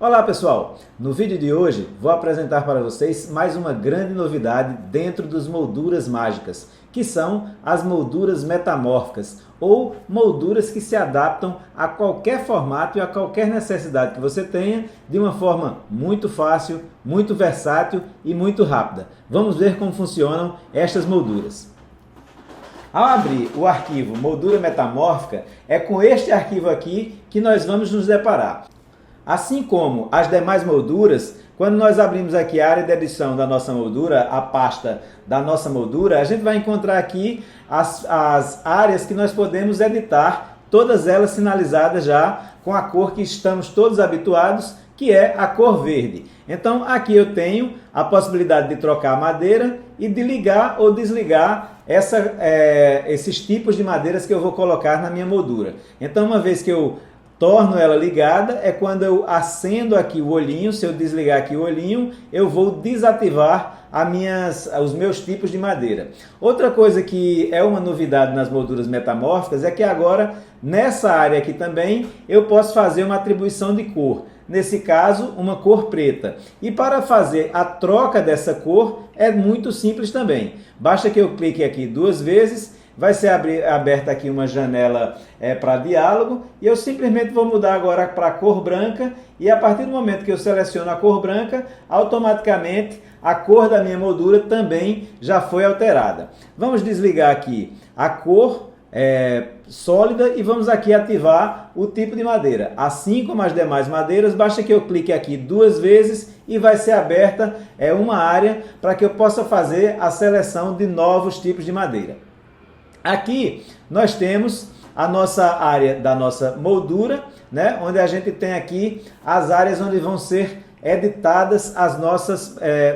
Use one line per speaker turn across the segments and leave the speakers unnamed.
Olá pessoal, no vídeo de hoje vou apresentar para vocês mais uma grande novidade dentro dos molduras mágicas, que são as molduras metamórficas, ou molduras que se adaptam a qualquer formato e a qualquer necessidade que você tenha, de uma forma muito fácil, muito versátil e muito rápida. Vamos ver como funcionam estas molduras. Ao abrir o arquivo Moldura Metamórfica, é com este arquivo aqui que nós vamos nos deparar. Assim como as demais molduras, quando nós abrimos aqui a área de edição da nossa moldura, a pasta da nossa moldura, a gente vai encontrar aqui as áreas que nós podemos editar, todas elas sinalizadas já com a cor que estamos todos habituados, que é a cor verde. Então aqui eu tenho a possibilidade de trocar a madeira e de ligar ou desligar esses tipos de madeiras que eu vou colocar na minha moldura. Então uma vez que eu torno ela ligada, é quando eu acendo aqui o olhinho. Se eu desligar aqui o olhinho, eu vou desativar os meus tipos de madeira. Outra coisa que é uma novidade nas molduras metamórficas é que agora, nessa área aqui também, eu posso fazer uma atribuição de cor. Nesse caso, uma cor preta. E para fazer a troca dessa cor, é muito simples também. Basta que eu clique aqui duas vezes, vai ser aberta aqui uma janela para diálogo, e eu simplesmente vou mudar agora para a cor branca, e a partir do momento que eu seleciono a cor branca, automaticamente a cor da minha moldura também já foi alterada. Vamos desligar aqui a cor sólida e vamos aqui ativar o tipo de madeira. Assim como as demais madeiras, basta que eu clique aqui duas vezes e vai ser aberta uma área para que eu possa fazer a seleção de novos tipos de madeira. Aqui nós temos a nossa área da nossa moldura, né? Onde a gente tem aqui as áreas onde vão ser editadas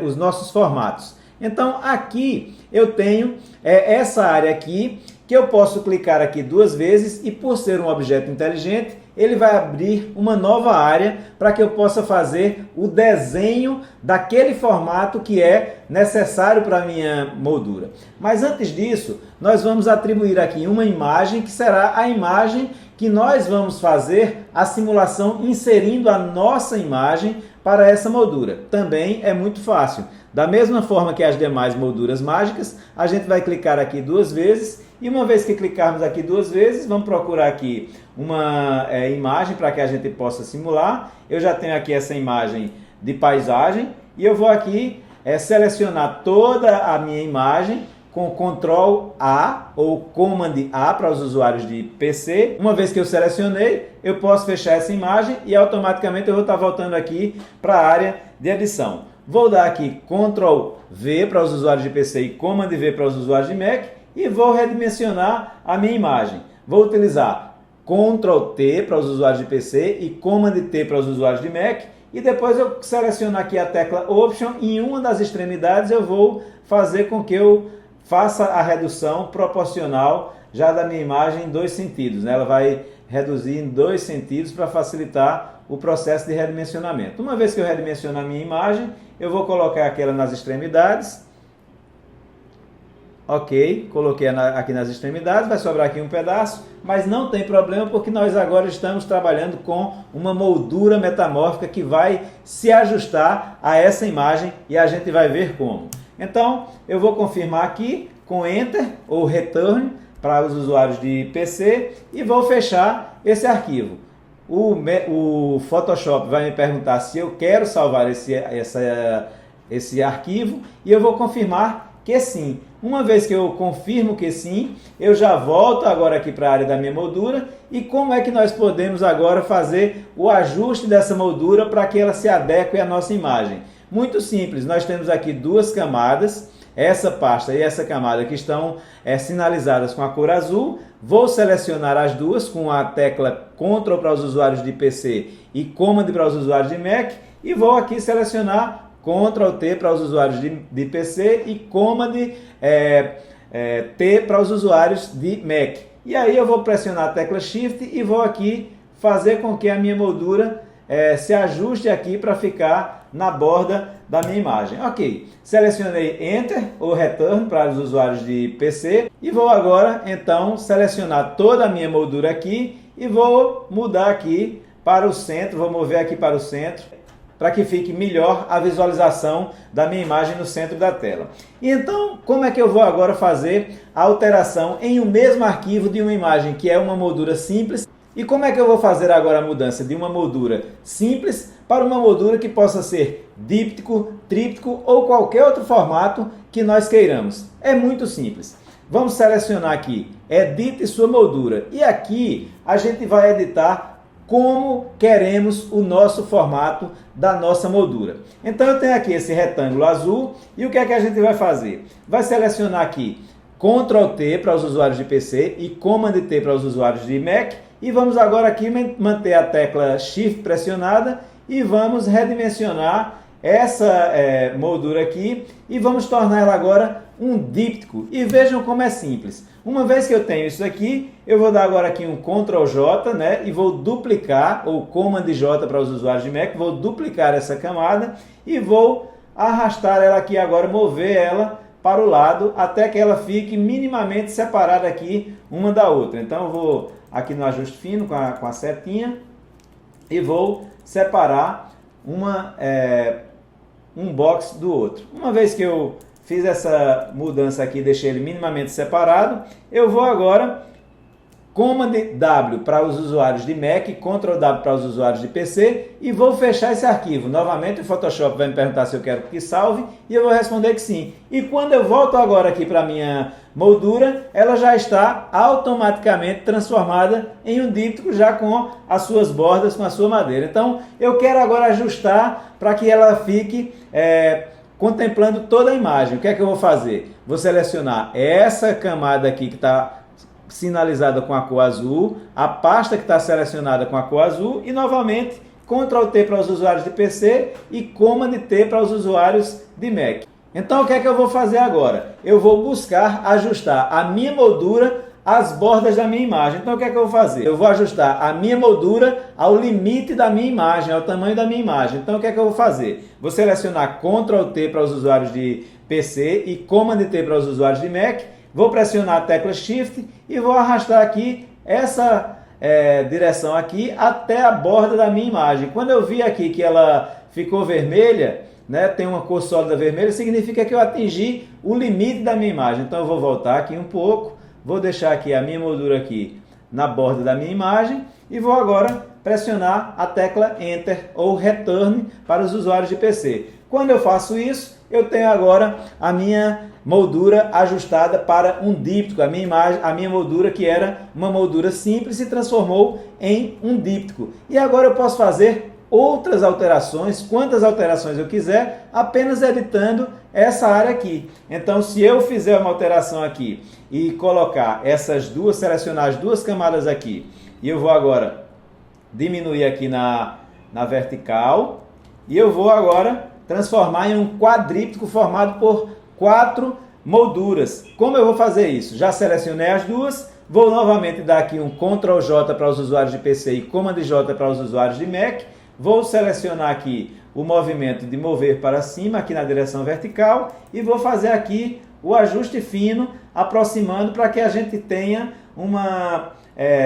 os nossos formatos. Então aqui eu tenho essa área aqui, que eu posso clicar aqui duas vezes e, por ser um objeto inteligente, ele vai abrir uma nova área para que eu possa fazer o desenho daquele formato que é necessário para a minha moldura. Mas antes disso, nós vamos atribuir aqui uma imagem, que será a imagem que nós vamos fazer a simulação inserindo a nossa imagem para essa moldura. Também é muito fácil. Da mesma forma que as demais molduras mágicas, a gente vai clicar aqui duas vezes, e uma vez que clicarmos aqui duas vezes, vamos procurar aqui uma imagem para que a gente possa simular. Eu já tenho aqui essa imagem de paisagem, e eu vou aqui selecionar toda a minha imagem com Ctrl A ou Command A para os usuários de PC. Uma vez que eu selecionei, eu posso fechar essa imagem e automaticamente eu vou estar voltando aqui para a área de edição. Vou dar aqui Ctrl V para os usuários de PC e Command V para os usuários de Mac e vou redimensionar a minha imagem. Vou utilizar Ctrl T para os usuários de PC e Command T para os usuários de Mac, e depois eu seleciono aqui a tecla Option e em uma das extremidades eu vou fazer com que eu faça a redução proporcional já da minha imagem em dois sentidos, né? Ela vai reduzir em dois sentidos para facilitar o processo de redimensionamento. Uma vez que eu redimensiono a minha imagem, eu vou colocar aquela nas extremidades. Ok, coloquei aqui nas extremidades, vai sobrar aqui um pedaço, mas não tem problema porque nós agora estamos trabalhando com uma moldura metamórfica que vai se ajustar a essa imagem e a gente vai ver como. Então, eu vou confirmar aqui com Enter ou Return para os usuários de PC e vou fechar esse arquivo. O Photoshop vai me perguntar se eu quero salvar esse arquivo e eu vou confirmar que sim. Uma vez que eu confirmo que sim, eu já volto agora aqui para a área da minha moldura. E como é que nós podemos agora fazer o ajuste dessa moldura para que ela se adeque à nossa imagem? Muito simples, nós temos aqui duas camadas, essa pasta e essa camada que estão sinalizadas com a cor azul. Vou selecionar as duas com a tecla Ctrl para os usuários de PC e Command para os usuários de Mac, e vou aqui selecionar Ctrl T para os usuários de PC e Command T para os usuários de Mac. E aí eu vou pressionar a tecla Shift e vou aqui fazer com que a minha moldura se ajuste aqui para ficar na borda da minha imagem. Ok, selecionei Enter ou Return para os usuários de PC e vou agora então selecionar toda a minha moldura aqui e vou mudar aqui para o centro, vou mover aqui para o centro, para que fique melhor a visualização da minha imagem no centro da tela. E então, como é que eu vou agora fazer a alteração em um mesmo arquivo de uma imagem que é uma moldura simples? E como é que eu vou fazer agora a mudança de uma moldura simples para uma moldura que possa ser díptico, tríptico ou qualquer outro formato que nós queiramos? É muito simples. Vamos selecionar aqui, edite sua moldura. E aqui a gente vai editar como queremos o nosso formato da nossa moldura. Então eu tenho aqui esse retângulo azul e o que é que a gente vai fazer? Vai selecionar aqui Ctrl T para os usuários de PC e Command T para os usuários de Mac e vamos agora aqui manter a tecla Shift pressionada e vamos redimensionar essa moldura aqui e vamos tornar ela agora um díptico. E vejam como é simples. Uma vez que eu tenho isso aqui, eu vou dar agora aqui um Ctrl J, né, e vou duplicar, ou Command J para os usuários de Mac, vou duplicar essa camada e vou arrastar ela aqui agora, mover ela para o lado até que ela fique minimamente separada aqui uma da outra. Então eu vou aqui no ajuste fino com a setinha e vou separar um box do outro. Uma vez que eu fiz essa mudança aqui, deixei ele minimamente separado, eu vou agora Command W para os usuários de Mac, Ctrl W para os usuários de PC e vou fechar esse arquivo. Novamente o Photoshop vai me perguntar se eu quero que salve e eu vou responder que sim. E quando eu volto agora aqui para a minha moldura, ela já está automaticamente transformada em um díptico já com as suas bordas, com a sua madeira. Então eu quero agora ajustar para que ela fique contemplando toda a imagem. O que é que eu vou fazer? Vou selecionar essa camada aqui que está sinalizada com a cor azul, a pasta que está selecionada com a cor azul e novamente Ctrl T para os usuários de PC e Command T para os usuários de Mac. Então o que é que eu vou fazer agora? Eu vou buscar ajustar a minha moldura às bordas da minha imagem. Então o que é que eu vou fazer? Eu vou ajustar a minha moldura ao limite da minha imagem, ao tamanho da minha imagem. Então o que é que eu vou fazer? Vou selecionar Ctrl T para os usuários de PC e Command T para os usuários de Mac. Vou pressionar a tecla Shift e vou arrastar aqui essa direção aqui até a borda da minha imagem. Quando eu vi aqui que ela ficou vermelha, né, tem uma cor sólida vermelha, significa que eu atingi o limite da minha imagem. Então eu vou voltar aqui um pouco, vou deixar aqui a minha moldura aqui na borda da minha imagem e vou agora pressionar a tecla Enter ou Return para os usuários de PC. Quando eu faço isso, eu tenho agora a minha moldura ajustada para um díptico. A minha moldura, que era uma moldura simples, se transformou em um díptico. E agora eu posso fazer outras alterações, quantas alterações eu quiser, apenas editando essa área aqui. Então, se eu fizer uma alteração aqui e colocar selecionar as duas camadas aqui, e eu vou agora diminuir aqui na vertical, e eu vou agora transformar em um quadríptico formado por 4 molduras. Como eu vou fazer isso? Já selecionei as duas, vou novamente dar aqui um Ctrl J para os usuários de PC e Command J para os usuários de Mac. Vou selecionar aqui o movimento de mover para cima, aqui na direção vertical, e vou fazer aqui o ajuste fino, aproximando para que a gente tenha uma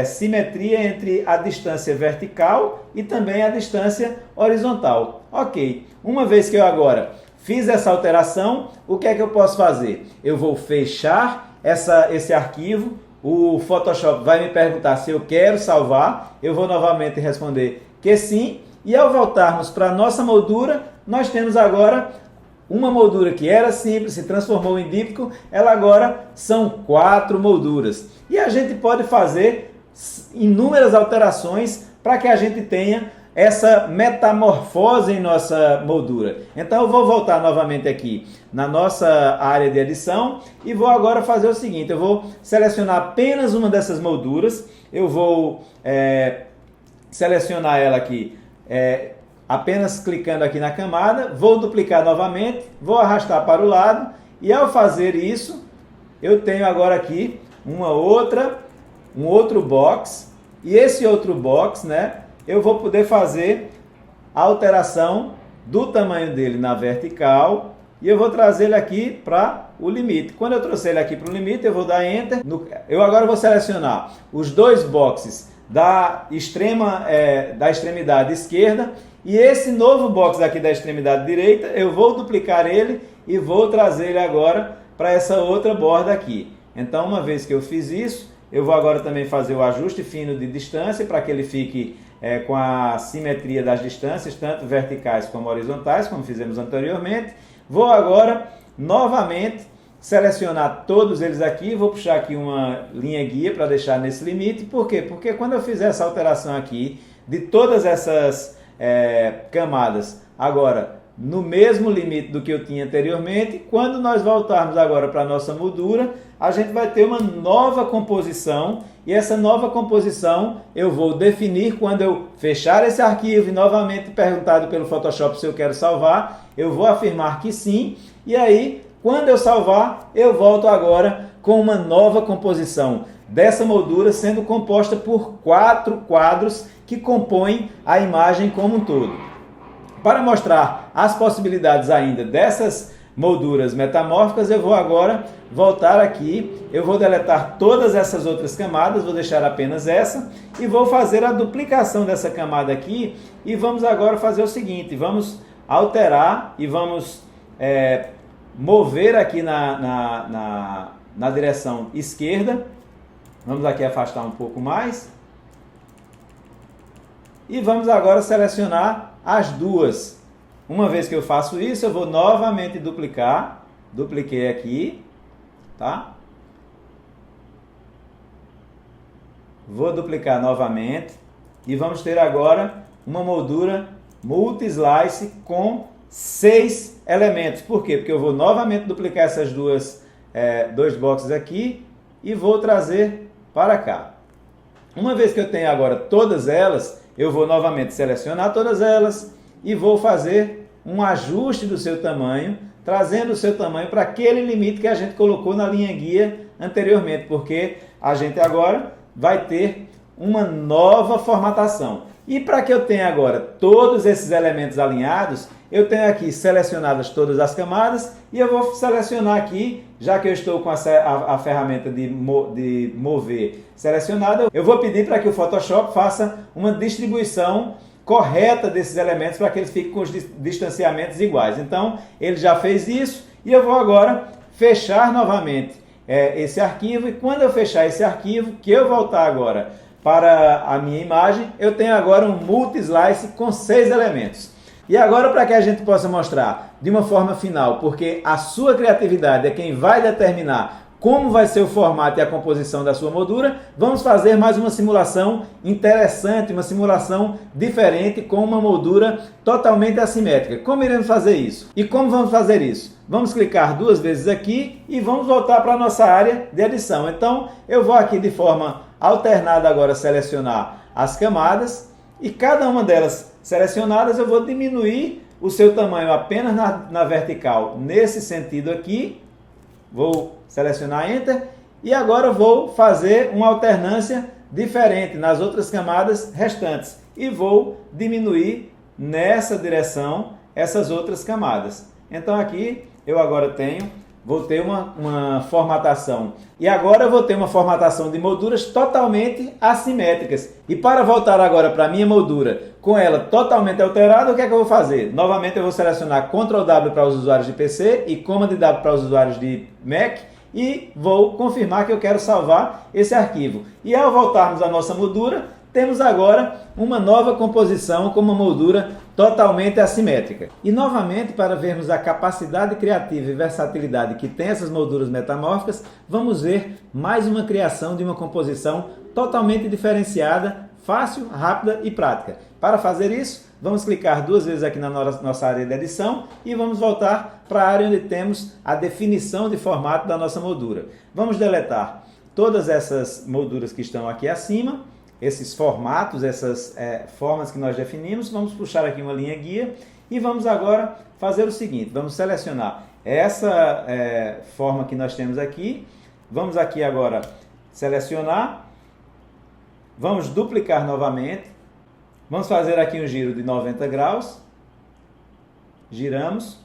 simetria entre a distância vertical e também a distância horizontal. Ok, uma vez que eu agora fiz essa alteração, o que é que eu posso fazer? Eu vou fechar esse arquivo, o Photoshop vai me perguntar se eu quero salvar, eu vou novamente responder que sim, e ao voltarmos para a nossa moldura, nós temos agora uma moldura que era simples, se transformou em díptico, ela agora são 4 molduras. E a gente pode fazer inúmeras alterações para que a gente tenha essa metamorfose em nossa moldura. Então eu vou voltar novamente aqui na nossa área de edição e vou agora fazer o seguinte, eu vou selecionar apenas uma dessas molduras, eu vou selecionar ela aqui apenas clicando aqui na camada, vou duplicar novamente, vou arrastar para o lado e ao fazer isso, eu tenho agora aqui um outro box e esse outro box, né, eu vou poder fazer a alteração do tamanho dele na vertical e eu vou trazer ele aqui para o limite. Quando eu trouxer ele aqui para o limite, eu vou dar Enter. Eu agora vou selecionar os dois boxes da extremidade esquerda, e esse novo box aqui da extremidade direita, eu vou duplicar ele e vou trazer ele agora para essa outra borda aqui. Então, uma vez que eu fiz isso, eu vou agora também fazer o ajuste fino de distância para que ele fique com a simetria das distâncias, tanto verticais como horizontais, como fizemos anteriormente. Vou agora, novamente, selecionar todos eles aqui, vou puxar aqui uma linha guia para deixar nesse limite. Por quê? Porque quando eu fizer essa alteração aqui, de todas essas camadas, agora no mesmo limite do que eu tinha anteriormente, quando nós voltarmos agora para a nossa moldura, a gente vai ter uma nova composição, e essa nova composição eu vou definir quando eu fechar esse arquivo e novamente perguntado pelo Photoshop se eu quero salvar, eu vou afirmar que sim, e aí quando eu salvar, eu volto agora com uma nova composição dessa moldura sendo composta por 4 quadros que compõem a imagem como um todo. Para mostrar as possibilidades ainda dessas molduras metamórficas, eu vou agora voltar aqui, eu vou deletar todas essas outras camadas, vou deixar apenas essa, e vou fazer a duplicação dessa camada aqui, e vamos agora fazer o seguinte, vamos alterar e vamos mover aqui na direção esquerda, vamos aqui afastar um pouco mais, e vamos agora selecionar as duas. Uma vez que eu faço isso, eu vou novamente duplicar. Dupliquei aqui, tá? Vou duplicar novamente. E vamos ter agora uma moldura multi-slice com 6 elementos. Por quê? Porque eu vou novamente duplicar essas dois boxes aqui e vou trazer para cá. Uma vez que eu tenho agora todas elas, eu vou novamente selecionar todas elas e vou fazer um ajuste do seu tamanho, trazendo o seu tamanho para aquele limite que a gente colocou na linha guia anteriormente, porque a gente agora vai ter uma nova formatação. E para que eu tenha agora todos esses elementos alinhados, eu tenho aqui selecionadas todas as camadas e eu vou selecionar aqui, já que eu estou com a ferramenta de mover selecionada, eu vou pedir para que o Photoshop faça uma distribuição correta desses elementos para que eles fiquem com os distanciamentos iguais. Então, ele já fez isso e eu vou agora fechar novamente esse arquivo, e quando eu fechar esse arquivo, que eu voltar agora para a minha imagem, eu tenho agora um multi-slice com 6 elementos. E agora, para que a gente possa mostrar de uma forma final, porque a sua criatividade é quem vai determinar como vai ser o formato e a composição da sua moldura, vamos fazer mais uma simulação interessante, uma simulação diferente com uma moldura totalmente assimétrica. Como iremos fazer isso? E como vamos fazer isso? Vamos clicar 2 vezes aqui e vamos voltar para a nossa área de edição. Então, eu vou aqui de forma alternada agora selecionar as camadas, e cada uma delas selecionadas eu vou diminuir o seu tamanho apenas na vertical, nesse sentido aqui. Vou selecionar Enter e agora vou fazer uma alternância diferente nas outras camadas restantes e vou diminuir nessa direção essas outras camadas. Então aqui eu agora vou ter uma formatação, e agora eu vou ter uma formatação de molduras totalmente assimétricas. E para voltar agora para a minha moldura com ela totalmente alterada, o que é que eu vou fazer? Novamente eu vou selecionar Ctrl W para os usuários de PC e Command W para os usuários de Mac e vou confirmar que eu quero salvar esse arquivo. E ao voltarmos à nossa moldura, temos agora uma nova composição com uma moldura totalmente assimétrica. E novamente, para vermos a capacidade criativa e versatilidade que tem essas molduras metamórficas, vamos ver mais uma criação de uma composição totalmente diferenciada, fácil, rápida e prática. Para fazer isso, vamos clicar 2 vezes aqui na nossa área de edição e vamos voltar para a área onde temos a definição de formato da nossa moldura. Vamos deletar todas essas molduras que estão aqui acima, esses formatos, essas formas que nós definimos. Vamos puxar aqui uma linha guia e vamos agora fazer o seguinte, vamos selecionar essa forma que nós temos aqui, vamos aqui agora selecionar, vamos duplicar novamente, vamos fazer aqui um giro de 90 graus, giramos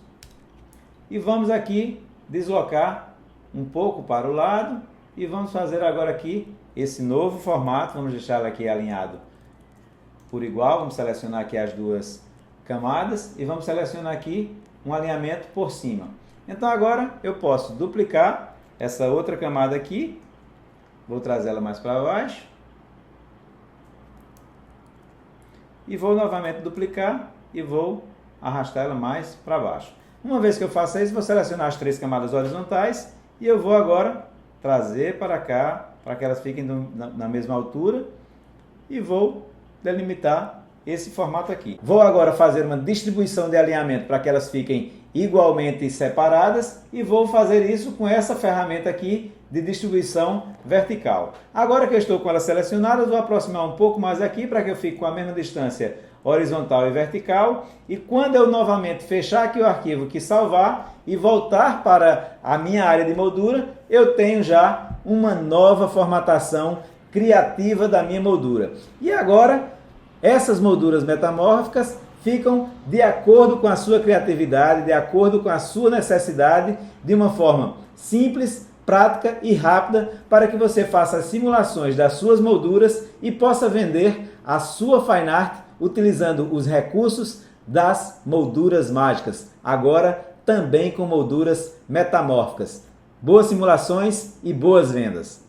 e vamos aqui deslocar um pouco para o lado e vamos fazer agora aqui esse novo formato, vamos deixá-lo aqui alinhado por igual, vamos selecionar aqui as duas camadas e vamos selecionar aqui um alinhamento por cima. Então agora eu posso duplicar essa outra camada aqui, vou trazer ela mais para baixo e vou novamente duplicar e vou arrastar ela mais para baixo. Uma vez que eu faça isso, vou selecionar as 3 camadas horizontais e eu vou agora trazer para cá, para que elas fiquem na mesma altura e vou delimitar esse formato aqui. Vou agora fazer uma distribuição de alinhamento para que elas fiquem igualmente separadas e vou fazer isso com essa ferramenta aqui de distribuição vertical. Agora que eu estou com elas selecionadas, vou aproximar um pouco mais aqui para que eu fique com a mesma distância horizontal e vertical, e quando eu novamente fechar aqui o arquivo que salvar e voltar para a minha área de moldura, eu tenho já uma nova formatação criativa da minha moldura. E agora, essas molduras metamórficas ficam de acordo com a sua criatividade, de acordo com a sua necessidade, de uma forma simples, prática e rápida, para que você faça as simulações das suas molduras e possa vender a sua fine art utilizando os recursos das molduras mágicas, agora também com molduras metamórficas. Boas simulações e boas vendas!